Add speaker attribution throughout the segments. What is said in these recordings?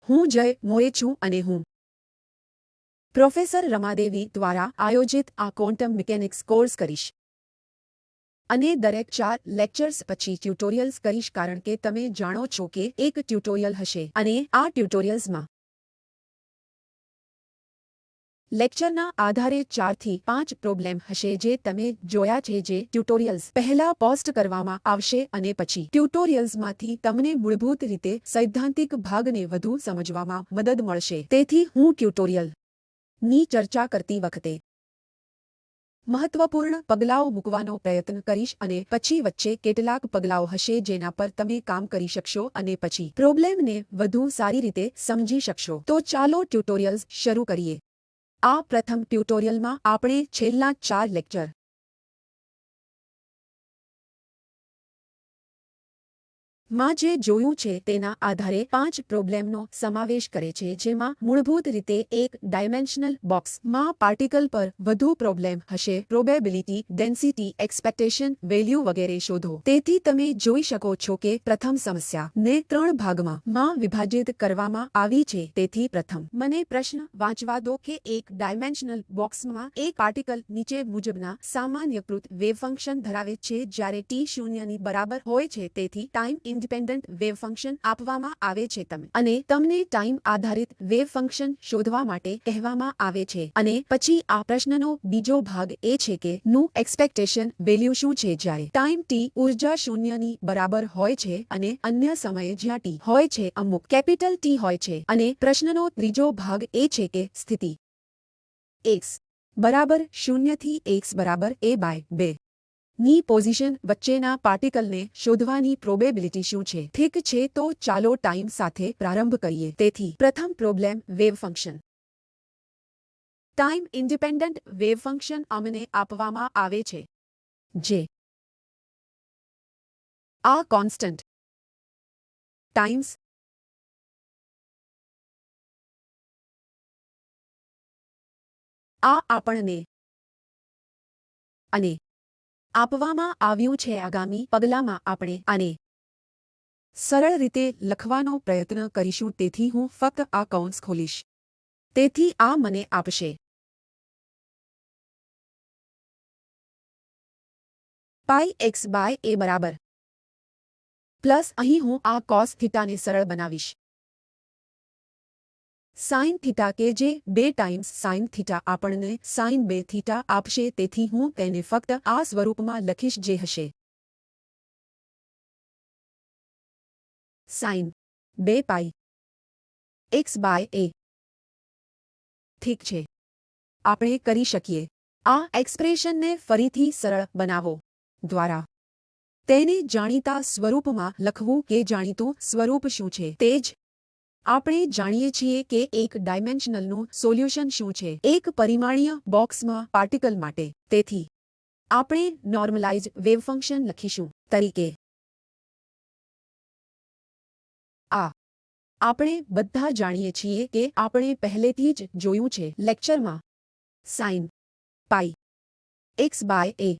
Speaker 1: હું જય મોરે છું અને હું પ્રોફેસર રમાદેવી દ્વારા આયોજિત આ ક્વોન્ટમ મિકેનિક્સ કોર્સ કરીશ અને દરેક 4 લેક્ચર્સ પછી ટ્યુટોરિયલ્સ કરીશ કારણ કે તમે જાણો છો કે એક ટ્યુટોરિયલ હશે અને આ ટ્યુટોરિયલ્સમાં લેક્ચરના આધારે 4 થી 5 પ્રોબ્લેમ હશે જે તમે જોયા છે જે ટ્યુટોરિયલ્સ પહેલા પોસ્ટ કરવામાં આવશે અને પછી ટ્યુટોરિયલ્સમાંથી તમને મૂળભૂત રીતે સૈદ્ધાંતિક ભાગને વધુ સમજવામાં મદદ મળશે તેથી હું ટ્યુટોરિયલની ચર્ચા કરતી વખતે મહત્વપૂર્ણ પગલાઓ મૂકવાનો પ્રયત્ન કરીશ અને પછી વચ્ચે કેટલાક પગલાઓ હશે જેના પર તમે કામ કરી શકશો અને પછી પ્રોબ્લેમને વધુ સારી રીતે સમજી શકશો તો ચાલો ટ્યુટોરિયલ્સ શરૂ કરીએ આ પ્રથમ ટ્યુટોરિયલમાં આપણે છેલ્લા 4 લેક્ચર માં જે જોયું છે તેના આધારે 5 પ્રોબ્લેમનો સમાવેશ કરે છે જેમાં મૂળભૂત રીતે એક ડાયમેન્શનલ બોક્સમાં પાર્ટિકલ પર વધુ પ્રોબ્લેમ હશે પ્રોબેબિલિટી ડેન્સિટી એક્સપેક્ટેશન વેલ્યુ વગેરે શોધો તેથી તમે જોઈ શકો છો કે પ્રથમ સમસ્યાને 3 ભાગમાં વિભાજિત કરવામાં આવી છે તેથી પ્રથમ મને પ્રશ્ન વાંચવા દો કે એક ડાયમેન્શનલ બોક્સમાં એક પાર્ટિકલ નીચે મુજબના સામાન્યકૃત વેવ ફંક્શન ધરાવે છે જ્યારે t શૂન્યની બરાબર હોય છે તેથી ટાઈમ ઇન્ડિપેન્ડન્ટ વેવ ફંક્શન આપવામાં આવે છે અને તમને ટાઈમ આધારિત વેવ ફંક્શન શોધવા માટે કહેવામાં આવે છે અને પછી આ પ્રશ્નનો બીજો ભાગ એ છે કે નું એક્સપેક્ટેશન વેલ્યુ શું છે જ્યારે ટાઈમ t ઉર્જા શૂન્યની બરાબર હોય છે અને અન્ય સમયે જ્યાં t હોય છે અમુક કેપિટલ T હોય છે અને પ્રશ્નનો ત્રીજો ભાગ એ છે કે સ્થિતિ x બરાબર 0 થી x બરાબર a/2 ની પોઝિશન વચ્ચેના પાર્ટિકલને શોધવાની પ્રોબેબિલિટી શું છે ઠીક છે તો ચાલો ટાઈમ સાથે પ્રારંભ કરીએ તેથી પ્રથમ problem wave function time independent wave function અમને આપવામાં આવે છે જે આ કોન્સ્ટન્ટ ટાઈમ્સ આ આપણને અને આપવામાં આવ્યું છે આગામી પગલામાં આપણે આને સરળ રીતે લખવાનો પ્રયત્ન કરીશું તેથી હું ફક્ત આ કૌંસ ખોલીશ તેથી આ મને આપશે પાઈ x/a બરાબર પ્લસ અહીં હું આ કોસ થીટાને સરળ બનાવીશ સાઇન થીટા કે જે 2 ટાઈમ્સ સાઇન થીટા આપણને સાઇન 2 થીટા આપશે તેથી હું તેને ફક્ત આ સ્વરૂપમાં લખીશ જે હશે સાઇન 2 પાઈ x/a ઠીક છે આપણે કરી શકીએ આ એક્સપ્રેશનને ફરીથી સરળ બનાવો દ્વારા તેને જાણીતા સ્વરૂપમાં લખવું કે જાણીતું સ્વરૂપ શું છે તે જ આપણે જાણીએ છીએ કે એક ડાયમેન્શનલનું સોલ્યુશન શું છે એક પરિમાણીય બોક્સમાં પાર્ટિકલ માટે તેથી આપણે નોર્મલાઇઝ વેવ ફંક્શન લખીશું તરીકે આપણે બધા જાણીએ છીએ કે આપણે પહેલેથી જ જોયું છે લેક્ચરમાં સાઇન પાઈ x/a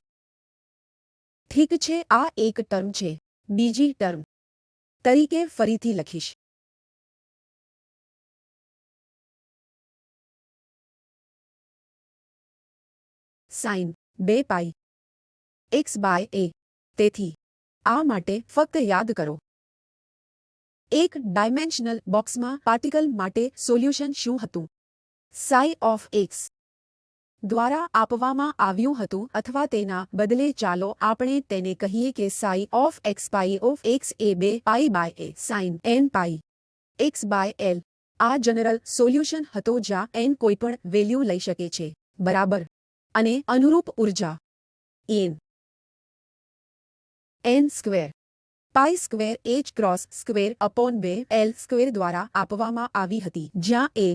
Speaker 1: ઠીક છે આ એક ટર્મ છે બીજી ટર્મ તરીકે ફરીથી લખીશ સાઇન 2 પાઈ x/a તેથી આ માટે ફક્ત યાદ કરો એક ડાયમેન્શનલ બોક્સમાં પાર્ટિકલ માટે સોલ્યુશન શું હતું સાઈ ઓફ x દ્વારા આપવામાં આવ્યું હતું અથવા તેના બદલે ચાલો આપણે તેને કહીએ કે psi of x psi of x એ 2 પાઈ/a સાઇન n પાઈ x/l આ જનરલ સોલ્યુશન હતો જ્યાં n કોઈપણ વેલ્યુ લઈ શકે છે બરાબર અને અનુરૂપ ઉર્જા n સ્ક્વેર પાઈ square h cross square upon 2 l square દ્વારા આપવામાં આવી હતી જ્યાં a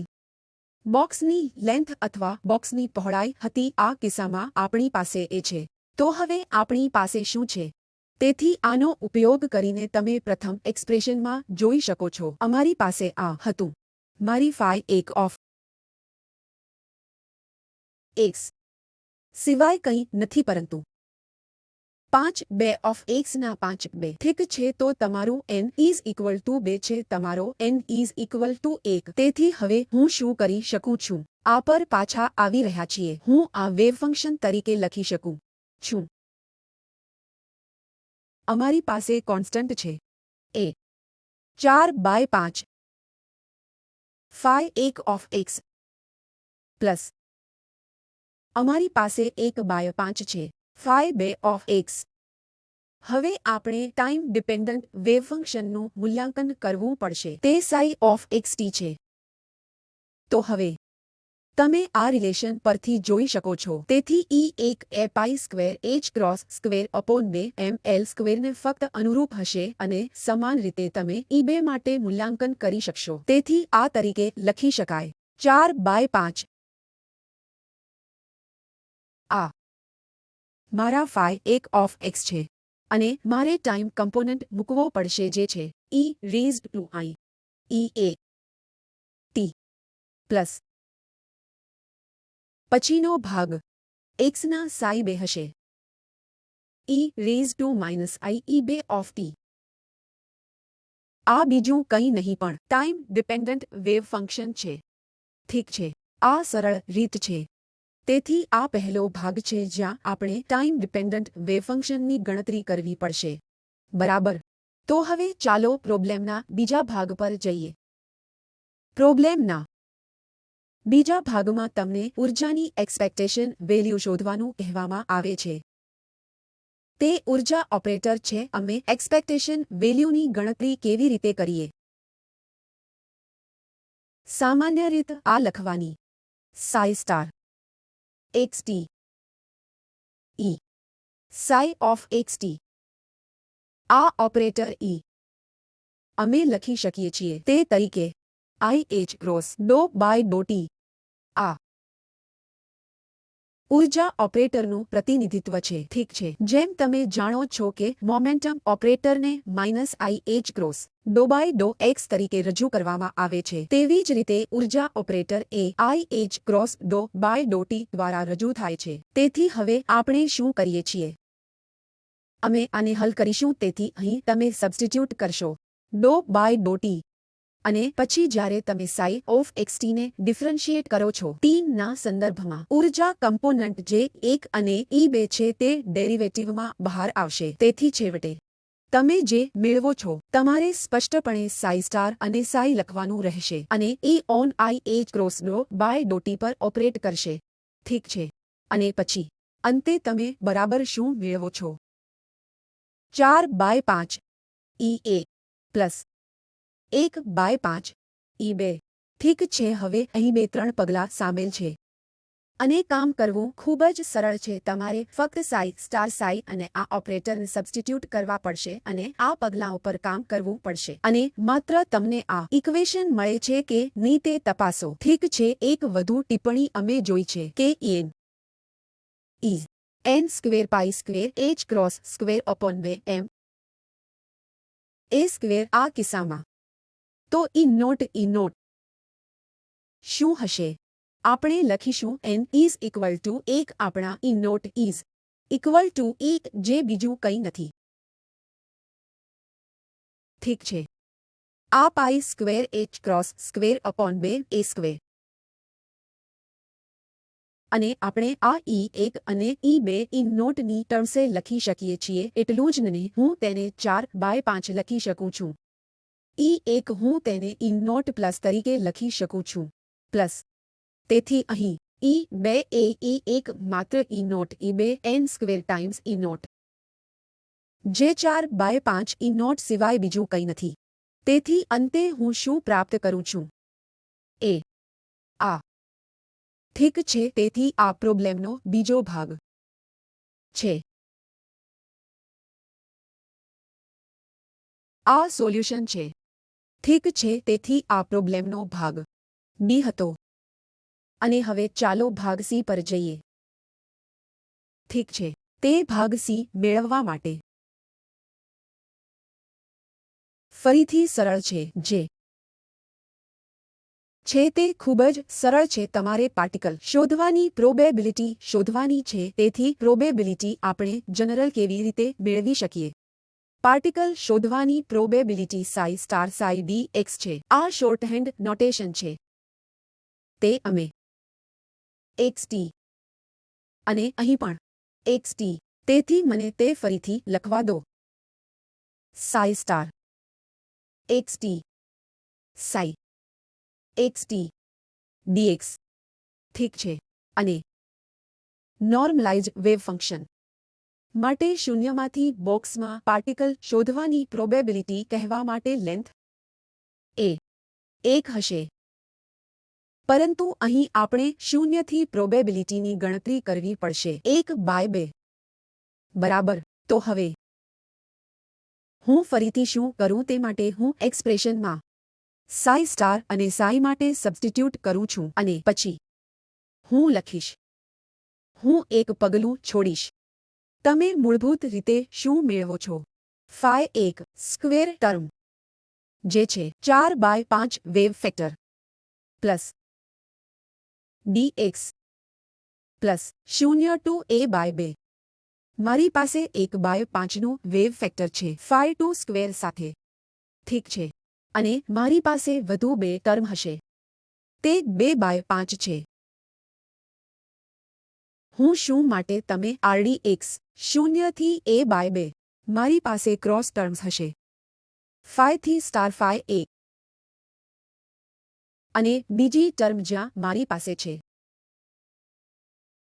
Speaker 1: બોક્સની લેન્થ અથવા બોક્સની પહોળાઈ હતી આ કિસ્સામાં આપણી પાસે a છે તો હવે આપણી પાસે શું છે તેથી આનો ઉપયોગ કરીને તમે પ્રથમ એક્સપ્રેશનમાં જોઈ શકો છો અમારી પાસે આ હતું મારી ફાઈ 1 ઓફ x સિવાય કંઈ નથી પરંતુ 5 2 ઓફ x ના 5 2 ઠીક છે તો તમારું n ઇઝ ઇક્વલ ટુ 2 છે તમારો n ઇઝ ઇક્વલ ટુ 1 તેથી હવે હું શું કરી શકું છું આ પર પાછા આવી રહ્યા છીએ હું આ વેવ ફંક્શન તરીકે લખી શકું છું અમારી પાસે કોન્સ્ટન્ટ છે એ 4/5 phi 1 ઓફ x પ્લસ અમારી પાસે 1/5 છે phi 2 ઓફ x હવે આપણે ટાઈમ ડિપેન્ડન્ટ વેવ ફંક્શનનું મૂલ્યાંકન કરવું પડશે તે psi ઓફ xt છે તો હવે તમે આ રિલેશન પરથી જોઈ શકો છો તેથી e1 એ pi square h cross square upon 2 ml સ્ક્વેરને ફક્ત અનુરૂપ હશે અને સમાન રીતે તમે e2 માટે મૂલ્યાંકન કરી શકશો તેથી આ તરીકે લખી શકાય 4/5 આ મારા phi 1 ઓફ x છે અને મારે ટાઈમ કમ્પોનન્ટ મૂકવો પડશે જે છે e raised to I e1 t plus પછીનો ભાગ x ના psi 2 હશે e raise to minus I e2 of t આ બીજું કંઈ નહીં પણ ટાઈમ ડિપેન્ડન્ટ વેવ ફંક્શન છે ઠીક છે આ સરળ રીત છે તેથી આ પહેલો ભાગ છે જ્યાં આપણે ટાઈમ ડિપેન્ડન્ટ વેવ ફંક્શનની ગણતરી કરવી પડશે બરાબર તો હવે ચાલો પ્રોબ્લેમના બીજા ભાગ પર જઈએ પ્રોબ્લેમના બીજા ભાગમાં તમને ઉર્જાની એક્સપેક્ટેશન વેલ્યુ શોધવાનું કહેવામાં આવે છે તે ઉર્જા ઓપરેટર છે અમે એક્સપેક્ટેશન વેલ્યુની ગણતરી કેવી રીતે કરીએ સામાન્ય રીત આ લખવાની psi star xt e psi of xt આ ઓપરેટર e અમે લખી શકીએ છીએ તે તરીકે IH ક્રોસ ડો બાય ડો ટી આ ઉર્જા ઓપરેટરનું પ્રતિનિધિત્વ છે ઠીક છે જેમ તમે જાણો છો કે મોમેન્ટમ ઓપરેટરને -IH ક્રોસ ડો બાય ડો x તરીકે રજૂ કરવામાં આવે છે તેવી જ રીતે ઉર્જા ઓપરેટર એ IH ક્રોસ ડો બાય ડો ટી દ્વારા રજૂ થાય છે તેથી હવે આપણે શું કરીએ છીએ અમે આને હલ કરીશું તેથી અહીં તમે સબસ્ટિટ્યુટ કરશો ડો બાય ડો ટી અને પછી જ્યારે તમે psi ઓફ xt ને ડિફરન્શિએટ કરો છો t ના સંદર્ભમાં ઉર્જા કમ્પોનન્ટ જે 1 અને e2 છે તે ડેરિવેટિવમાં બહાર આવશે તેથી છેવટે તમે જે મેળવો છો તમારે સ્પષ્ટપણે psi સ્ટાર અને psi લખવાનું રહેશે અને e ઓન IH ક્રોસ ડો બાય ડો ટી પર ઓપરેટ કરશે ઠીક છે અને પછી અંતે તમે બરાબર શું મેળવો છો 4/5 e1 પ્લસ 1/5 e2 ઠીક છે હવે અહીં 2-3 પગલાં સામેલ છે અને કામ કરવું ખૂબ જ સરળ છે તમારે ફક્ત psi સ્ટાર psi અને આ ઓપરેટરને સબસ્ટિટ્યુટ કરવા પડશે અને આ પગલાં ઉપર કામ કરવું પડશે અને માત્ર તમને આ ઇક્વેશન મળે છે કે નહીં તે તપાસો ઠીક છે એક વધુ ટિપ્પણી અમે જોઈ છે કે n is n square pi square h cross square upon 2 m a square આ કિસ્સામાં તો e નોટ શું હશે આપણે લખીશું n ઇઝ ઇક્વલ ટુ 1 આપણા e nought is equal to 1 જે બીજું કંઈ નથી ઠીક છે આ pi square h cross square upon 2 a square અને આપણે આ e1 અને e2 e નોટની ટર્મ્સે લખી શકીએ છીએ એટલું જ નહીં હું તેને 4/5 લખી શકું છું e1 હું તેને e નોટ પ્લસ તરીકે લખી શકું છું પ્લસ તેથી અહીં e2 એ e1 માત્ર e nought e2 n square times e nought જે 4/5 e નોટ સિવાય બીજું કંઈ નથી તેથી અંતે હું શું પ્રાપ્ત કરું છું એ આ ઠીક છે તેથી આ પ્રોબ્લેમનો બીજો ભાગ છે આ સોલ્યુશન છે ઠીક છે તેથી આ પ્રોબ્લેમનો ભાગ બી હતો અને હવે ચાલો ભાગ સી પર જઈએ ઠીક છે તે ભાગ સી મેળવવા માટે ફરીથી સરળ છે જે છે તે ખૂબ જ સરળ છે. તમારે પાર્ટિકલ શોધવાની પ્રોબેબિલિટી શોધવાની છે. તેથી પ્રોબેબિલિટી આપણે જનરલ કેવી રીતે મેળવી શકીએ? પાર્ટિકલ શોધવાની probability psi star psi dx છે. આ શોર્ટહેન્ડ નોટેશન છે. તે અમે xt અને અહીં પણ xt. તેથી મને તે ફરીથી લખવા દો. Psi star xt psi xt dx. ઠીક છે. અને નોર્મલાઇઝ્ડ વેવ ફંક્શન માટે શૂન્યમાંથી બોક્સમાં પાર્ટિકલ શોધવાની પ્રોબેબિલિટી કહેવા માટે લેન્થ એ 1 હશે. પરંતુ અહીં આપણે શૂન્યથી પ્રોબેબિલિટીની ગણતરી કરવી પડશે. 1/2 બરાબર. તો હવે હું ફરીથી શું કરું તે માટે હું એક્સપ્રેશનમાં સાઈ સ્ટાર અને સાઈ માટે સબસ્ટિટ્યૂટ કરું છું અને પછી હું લખીશ. હું એક પગલું છોડીશ. તમે મૂળભૂત રીતે શું મેળવો છો? ફાઈ એક સ્ક્વેર ટર્મ જે છે 4/5 wave factor plus dx plus 0 to a/2. મારી પાસે 1/5નું વેવ ફેક્ટર છે ફાઈ 2 સ્ક્વેર સાથે. ઠીક છે. અને મારી પાસે વધુ 2 ટર્મ હશે. તે 2/5 છે. હું શું માટે તમે rdx 0 થી a/2. મારી પાસે ક્રોસ ટર્મ્સ હશે. ફાઈ થી સ્ટાર ફાઈ 1 અને બીજી ટર્મ જ્યાં મારી પાસે છે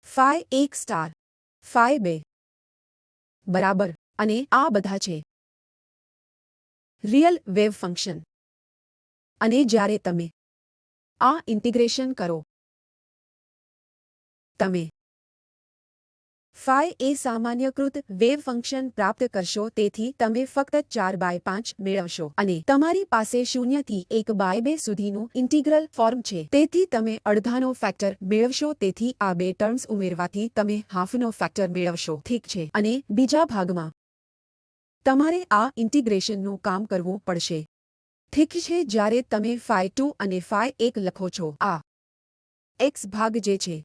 Speaker 1: ફાઈ 1 સ્ટાર ફાઈ 2 બરાબર. અને આ બધા છે રિયલ વેવ ફંક્શન. અને જ્યારે તમે આ ઇન્ટિગ્રેશન કરો તમે ફાઈ એ સામાન્યકૃત વેવ ફંક્શન પ્રાપ્ત કરશો. તેથી તમે ફક્ત 4/5 મેળવશો અને તમારી પાસે 0 થી 1/2 સુધીનું ઇન્ટિગ્રલ ફોર્મ છે. તેથી તમે અડધાનો ફેક્ટર મેળવશો. તેથી આ 2 ટર્મ્સ ઉમેરવાથી તમે હાફનો ફેક્ટર મેળવશો. ઠીક છે. અને બીજા ભાગમાં તમારે આ ઇન્ટિગ્રેશનનું કામ કરવું પડશે. ઠીક છે. જ્યારે તમે ફાઈ 2 અને ફાઈ 1 લખો છો આ x ભાગ જે છે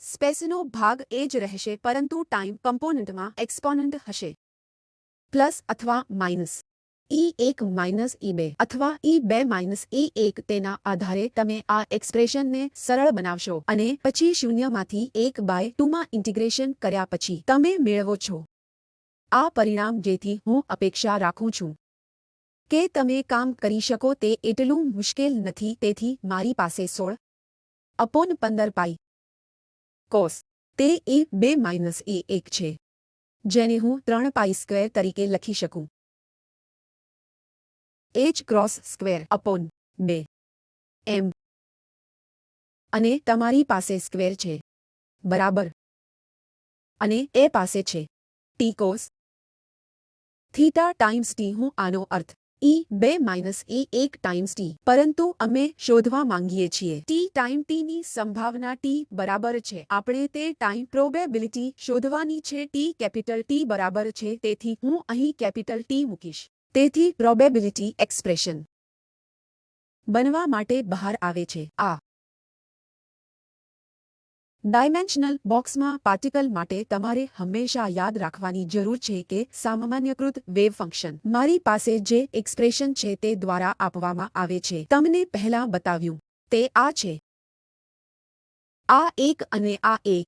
Speaker 1: સ્પેસનો ભાગ એ જ રહેશે પરંતુ ટાઈમ કમ્પોનન્ટમાં એક્સપોનન્ટ હશે. પ્લસ અથવા માઇનસ e1 માઇનસ e2 અથવા e2 માઇનસ e1. તેના આધારે તમે આ એક્સપ્રેશનને સરળ બનાવશો અને પછી શૂન્યમાંથી 1/2માં ઇન્ટિગ્રેશન કર્યા પછી તમે મેળવો છો આ પરિણામ. જેથી હું અપેક્ષા રાખું છું કે તમે કામ કરી શકો. તે એટલું મુશ્કેલ નથી. તેથી મારી પાસે 16/15 પાઈ કોસ તે e2 માઇનસ e1 છે જેને હું 3 પાઈ સ્ક્વેર તરીકે લખી શકું. h cross square upon 2 m. અને તમારી પાસે સ્ક્વેર છે બરાબર. અને એ પાસે છે t cos theta times t. હું આનો અર્થ e2 minus e1 times t. પરંતુ અમે શોધવા માંગીએ છીએ t ટાઈમ t ની સંભાવના t બરાબર છે. આપણે તે ટાઈમ પ્રોબેબિલિટી શોધવાની છે. t કેપિટલ T બરાબર છે. તેથી હું અહીં કેપિટલ T મૂકીશ. તેથી પ્રોબેબિલિટી એક્સપ્રેશન બનવા માટે બહાર આવે છે આ ડાયમેન્શનલ બોક્સમાં પાર્ટિકલ માટે તમારે હંમેશા યાદ રાખવાની જરૂર છે કે સામાન્યકૃત વેવ ફંક્શન મારી પાસે જે એક્સપ્રેશન છે તે દ્વારા આપવામાં આવે છે. તમને પહેલા બતાવ્યું તે આ છે. આ એક અને આ એક.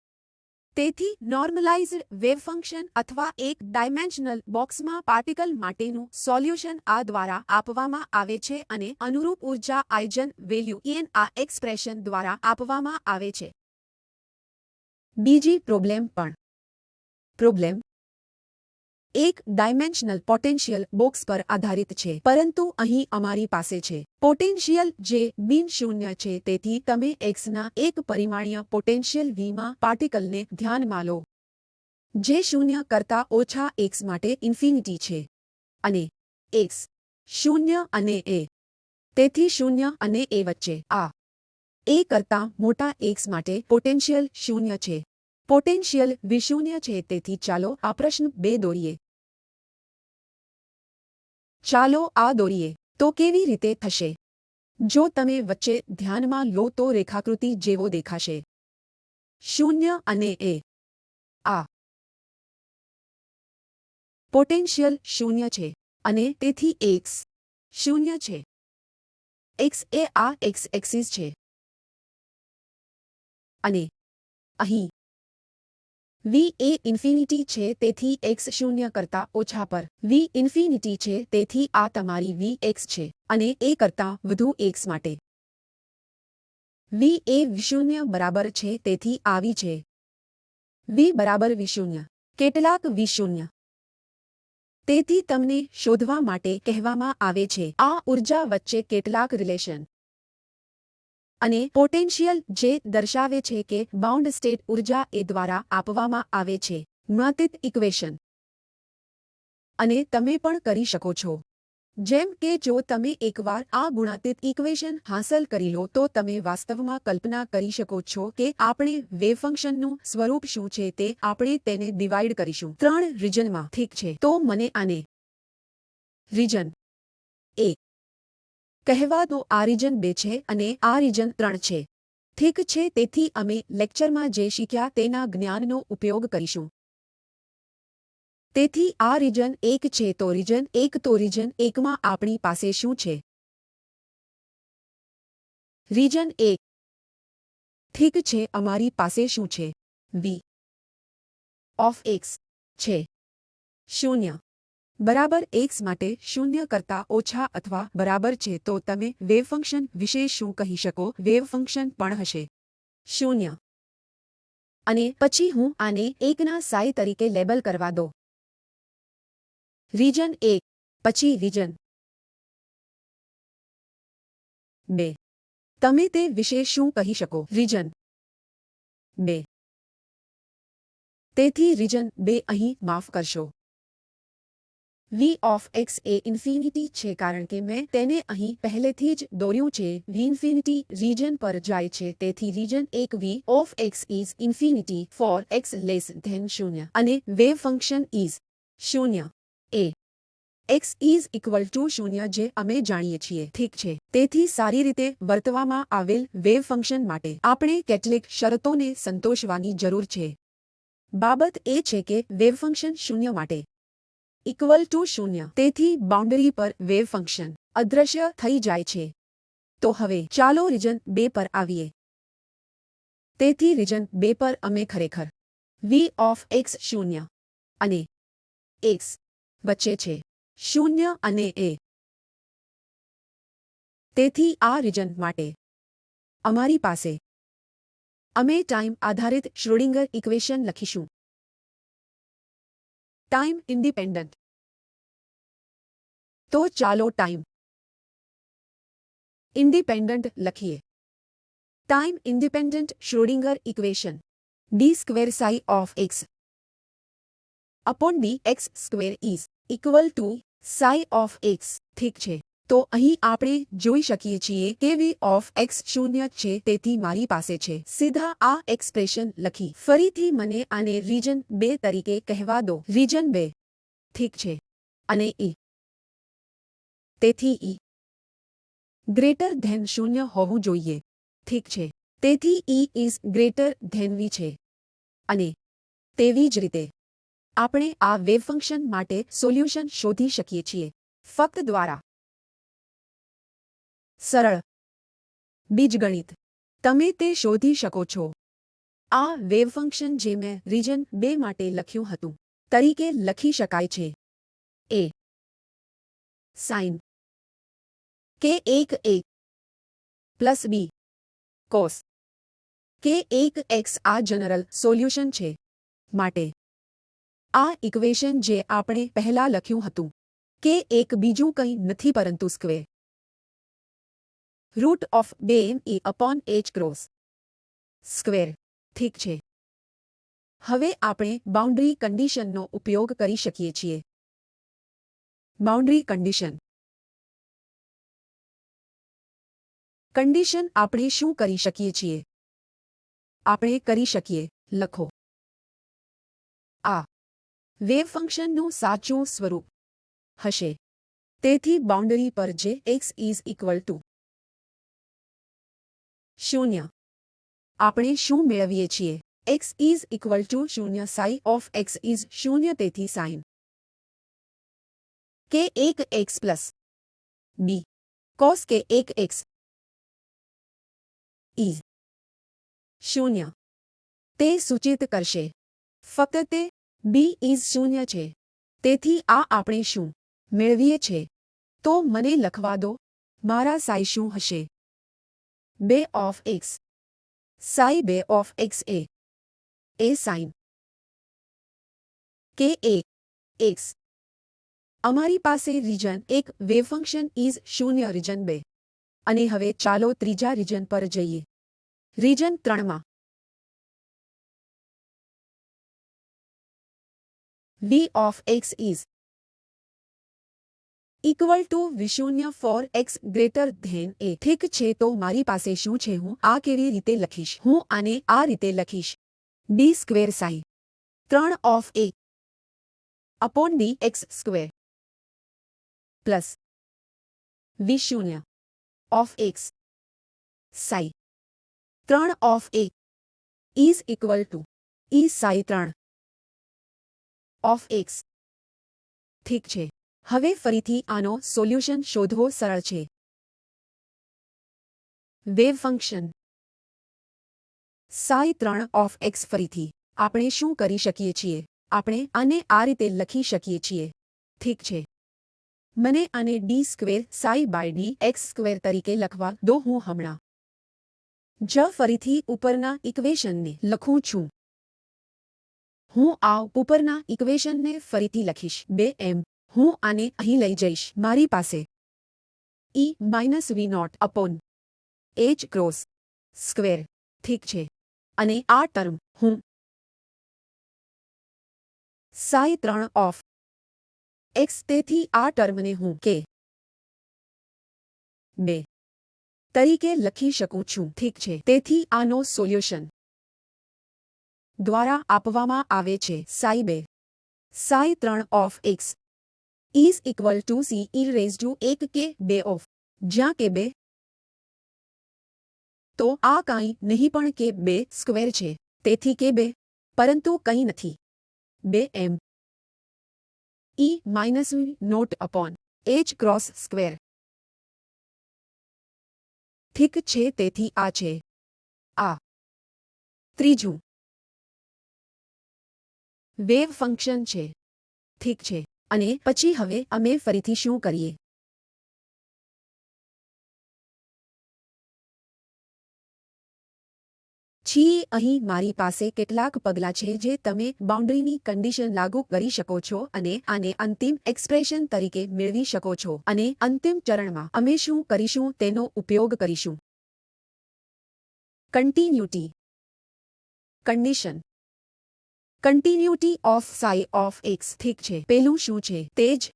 Speaker 1: તેથી નોર્મલાઇઝ્ડ વેવ ફંક્શન અથવા એક ડાયમેન્શનલ બોક્સમાં પાર્ટિકલ માટેનું સોલ્યુશન આ દ્વારા આપવામાં આવે છે અને અનુરૂપ ઊર્જા આઇજન વેલ્યુ En આ એક્સપ્રેશન દ્વારા આપવામાં આવે છે. બીજી પ્રોબ્લેમ પણ પ્રોબ્લેમ એક ડાયમેન્શનલ પોટેન્શિયલ બોક્સ પર આધારિત છે. પરંતુ અહીં અમારી પાસે છે પોટેન્શિયલ જે બિન શૂન્ય છે. તેથી તમે x ના એક પરિમાણીય પોટેન્શિયલ v માં પાર્ટિકલને ધ્યાનમાં લો જે શૂન્ય કરતા ઓછા x માટે ઇન્ફિનિટી છે અને x 0 અને a. તેથી 0 અને a વચ્ચે આ a કરતા મોટા x માટે પોટેન્શિયલ શૂન્ય છે. પોટેન્શિયલ વિશૂન્ય છે. તેથી ચાલો આ પ્રશ્ન 2 દોરીએ. ચાલો આ દોરીએ. તો કેવી રીતે થશે? જો તમે વચ્ચે ધ્યાનમાં લો તો રેખાકૃતિ જેવો દેખાશે. 0 અને a. આ પોટેન્શિયલ 0 છે અને તેથી x 0 છે. x એ આ x એક્સિસ છે અને અહીં v એ ઇન્ફિનિટી છે તેથી x 0 કરતા ઓછા પર v ઇન્ફિનિટી છે તેથી આ તમારી v x છે અને a કરતાં વધુ x માટે v એ v0 બરાબર છે તેથી આવી છે v બરાબર v0 કેટલાક v0 તેથી તમને શોધવા માટે કહેવામાં આવે છે આ ઊર્જા વચ્ચે કેટલાક રિલેશન અને પોટેન્શિયલ જે દર્શાવે છે કે બાઉન્ડ સ્ટેટ ઊર્જા એ દ્વારા આપવામાં આવે છે ગુણાતીત ઇક્વેશન અને તમે પણ કરી શકો છો જેમ કે જો તમે એકવાર આ ગુણાતીત ઇક્વેશન હાંસલ કરી લો તો તમે વાસ્તવમાં કલ્પના કરી શકો છો કે આપણે વેવ ફંક્શનનું સ્વરૂપ શું છે તે આપણે તેને ડિવાઇડ કરીશું 3 રિજનમાં ઠીક છે તો મને આને રિજન એ કહેવા દો આ રિજન 2 છે અને આ રિજન 3 છે ઠીક છે તેથી અમે લેક્ચરમાં જે શીખ્યા તેના જ્ઞાનનો ઉપયોગ કરીશું તેથી આ રિજન 1 છે તો રિજન 1 માં આપણી પાસે શું છે રિજન 1 ઠીક છે અમારી પાસે શું છે v ઓફ x છે 0 બરાબર x માટે 0 કરતા ઓછા અથવા બરાબર છે તો તમે વેવ ફંક્શન વિશે શું કહી શકો વેવ ફંક્શન પણ હશે 0 અને પછી હું આને 1 ના સાઈ તરીકે લેબલ કરવા દો રિજન 1 પછી રિજન 2 તમે તે વિશે શું કહી શકો રિજન 2 તેથી રિજન 2 અહીં માફ કરશો v of x A infinity છે કારણ કે મેં તેને અહીં પહેલેથી જ દોર્યું છે v ઇન્ફિનિટી રિજન પર જાય છે તેથી region 1 v of x is infinity for x less than 0 અને વેવ ફંક્શન ઇઝ 0 એ x ઇઝ ઇક્વલ ટુ 0 જે અમે જાણીએ છીએ ઠીક છે તેથી સારી રીતે વર્તવામાં આવેલ વેવ ફંક્શન માટે આપણે કેટલીક શરતોને સંતોષવાની જરૂર છે બાબત એ છે કે વેવ ફંક્શન 0 માટે ઇક્વલ ટુ 0 તેથી બાઉન્ડરી પર વેવ ફંક્શન અદૃશ્ય થઈ જાય છે તો હવે ચાલો રિજન 2 પર આવીએ તેથી રિજન 2 પર અમે ખરેખર v ઓફ x 0 અને x વચ્ચે છે 0 અને a તેથી આ રિજન માટે અમારી પાસે અમે ટાઈમ આધારિત શ્રોડિંગર ઇક્વેશન લખીશું ટાઈમ ઇન્ડિપેન્ડન્ટ તો ચાલો ટાઈમ ઇન્ડિપેન્ડન્ટ લખીએ time independent Schrodinger equation d square psi of x upon dx square is equal to psi of x ઠીક છે તો અહીં આપણે જોઈ શકીએ છીએ કે v ઓફ x 0 છે તેથી મારી પાસે છે સીધા આ એક્સપ્રેશન લખી ફરીથી મને આને રિજન 2 તરીકે કહેવા દો રિજન 2 ઠીક છે અને e તેથી e ગ્રેટર ધેન 0 હોવું જોઈએ ઠીક છે તેથી e is greater than v છે અને તેવી જ રીતે આપણે આ વેવ ફંક્શન માટે સોલ્યુશન શોધી શકીએ છીએ ફક્ત દ્વારા સરળ બીજગણિત તમે તે શોધી શકો છો આ વેવ ફંક્શન જે મેં રિજન 2 માટે લખ્યું હતું તરીકે લખી શકાય છે a સાઇન કે 1 પ્લસ b કોસ કે 1 x આ જનરલ સોલ્યુશન છે માટે આ ઇક્વેશન જે આપણે પહેલા લખ્યું હતું કે 1 બીજું કંઈ નથી પરંતુ square root of 2e upon h cross square ઠીક છે હવે આપણે બાઉન્ડરી કન્ડિશનનો ઉપયોગ કરી શકીએ છીએ બાઉન્ડરી કન્ડિશન આપણે શું કરી શકીએ છીએ આપણે કરી શકીએ લખો આ વેવ ફંક્શનનું સાચું સ્વરૂપ હશે તેથી બાઉન્ડરી પર જે x ઇઝ ઇક્વલ ટુ શૂન્ય. આપણે શું મેળવીએ છીએ? x ઇઝ ઇક્વલ ટુ શૂન્ય. સાઈ ઓફ x ઇઝ શૂન્ય. તેથી સાઇન કે એક x પ્લસ b કોસ કે એક x ઇઝ શૂન્ય. તે સૂચિત કરશે ફક્ત તે b ઇઝ શૂન્ય છે. તેથી આ આપણે શું મેળવીએ છે? તો મને લખવા દો. મારા સાઈ શું હશે? 2 of x. Psi 2 of x એ સાઇન કે એક x. અમારી પાસે રીજન 1 વેવ ફંક્શન ઇઝ શૂન્ય. રીજન 2. અને હવે ચાલો ત્રીજા રીજન પર જઈએ. રીજન 3 માં v of x is equal to વિશૂન્ય four x greater than a. ઠીક છે, તો મારી પાસે શું છે? હું આ કેવી રીતે લખીશ? હું આને આ રીતે લખીશ. b square psi 3 of a upon b x square plus v શૂન્ય of x psi 3 of a is equal to e psi 3 of x. ઠીક છે, હવે ફરીથી આનો સોલ્યુશન શોધવો સરળ છે. Wave function psi 3 of x. ફરીથી આપણે શું કરી શકીએ છીએ? આપણે આને આ રીતે લખી શકીએ છીએ. ઠીક છે, મને આને d square psi by d x square તરીકે લખવા દો. હું હમણાં જ ફરીથી ઉપરના ઇક્વેશનને લખું છું. હું આ ઉપરના ઇક્વેશનને ફરીથી લખીશ 2m. હું આને અહીં લઈ જઈશ. મારી પાસે e minus v nought upon h cross square. ઠીક છે, અને આ ટર્મ હું સાઈ 3 ઓફ x. તેથી આ ટર્મને હું કે 2 તરીકે લખી શકું છું. ઠીક છે, તેથી આનો સોલ્યુશન દ્વારા આપવામાં આવે છે psi 2 psi 3 of x is equal to c e raise to 1 કે 2 ઓફ. જ્યાં કે 2 તો આ કાંઈ નહીં પણ કે 2 સ્ક્વેર છે. તેથી કે 2 પરંતુ કંઈ નથી 2m e minus v nought upon h cross square. ઠીક છે, તેથી આ છે આ ત્રીજું વેવ ફંક્શન છે. ઠીક છે, અને પછી હવે અમે ફરીથી શું કરીએ? છીએ અહીં મારી પાસે કેટલાક પગલાં છે જે તમે બાઉન્ડ્રીની કન્ડિશન લાગુ કરી શકો છો અને આને અંતિમ એક્સપ્રેશન તરીકે મેળવી શકો છો. અને અંતિમ ચરણમાં અમે શું કરીશું તેનો ઉપયોગ કરીશું. Continuity condition continuity of psi of x. ઠીક છે, પેલું શું છે? તે જ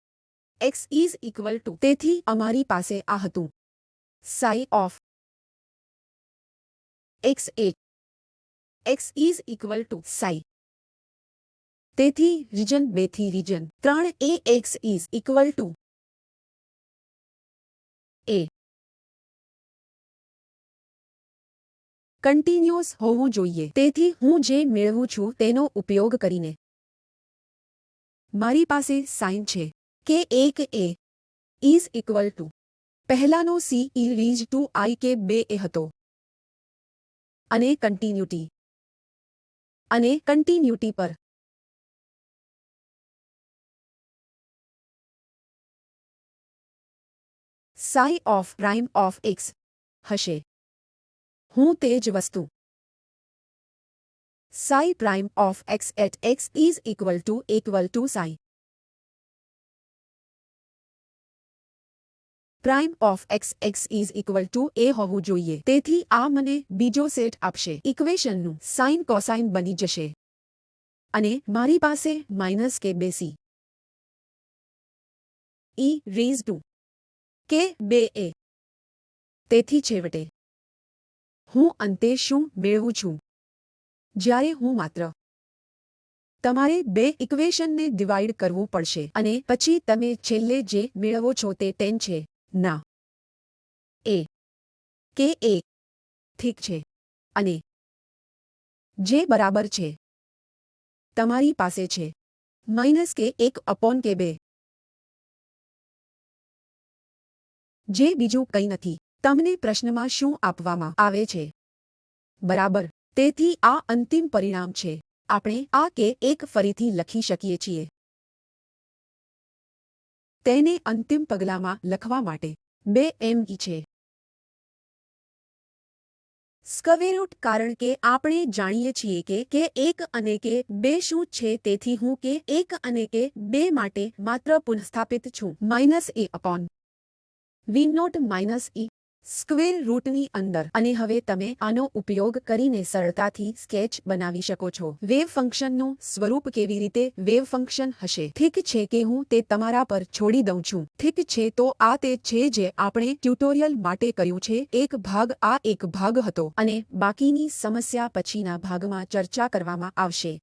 Speaker 1: x ઇઝ ઇક્વલ ટુ. તેથી અમારી પાસે આ હતું સાઈ ઓફ x એ x is equal to psi. તેથી રીજન 2 થી રીજન 3 એ x is equal to a continuous હોવું જોઈએ. તેથી હું જે મેળવું છું તેનો ઉપયોગ કરીને મારી પાસે સાઇન છે કે 1 a ઇઝ ઇક્વલ ટુ પહેલાનો c e raise to i કે 2 a હતો. અને કન્ટિન્યુટી પર psi of prime of x હશે. હું તે જ વસ્તુ psi prime of x at x is equal to psi prime of x is equal to a હોવું જોઈએ. તેથી આ મને બીજો સેટ આપશે. ઇક્વેશનનું સાઇન કોસાઇન બની જશે અને મારી પાસે માઇનસ કે 2c e રેઝ ટુ કે 2a. તેથી છેવટે હું અંતે શું મેળવું છું? જ્યારે હું માત્ર તમારે 2 ઇક્વેશનને ડિવાઇડ કરવું પડશે અને પછી તમે છેલ્લે જે મેળવો છો તે 10 છે. ના a કે 1 ઠીક છે અને જે બરાબર છે તમારી પાસે છે માઇનસ કે 1 કે 2 જે બીજું કંઈ નથી તમને પ્રશ્નમાં શું આપવામાં આવે છે બરાબર તેથી આ અંતિમ પરિણામ છે આપણે આ કે 1 ફરીથી લખી શકીએ છીએ તેને અંતિમ પગલામાં લખવા માટે 2 ME છે સ્ક્વેર રૂટ કારણ કે આપણે જાણીએ છીએ કે 1 અને કે 2 શું છે તેથી હું કે 1 અને કે 2 માટે માત્ર પુનઃસ્થાપિત છું -a/v0 - e સ્ક્વેર રૂટની અંદર અને હવે તમે આનો ઉપયોગ કરીને સરળતાથી સ્કેચ બનાવી શકો છો વેવ ફંક્શનનું સ્વરૂપ કેવી રીતે વેવ ફંક્શન હશે ઠીક છે કે હું તે તમારા પર છોડી દઉં છું ઠીક છે તો આ તે છે જે આપણે ટ્યુટોરિયલ માટે કર્યું છે એક ભાગ હતો અને બાકીની સમસ્યા પછીના ભાગમાં ચર્ચા કરવામાં આવશે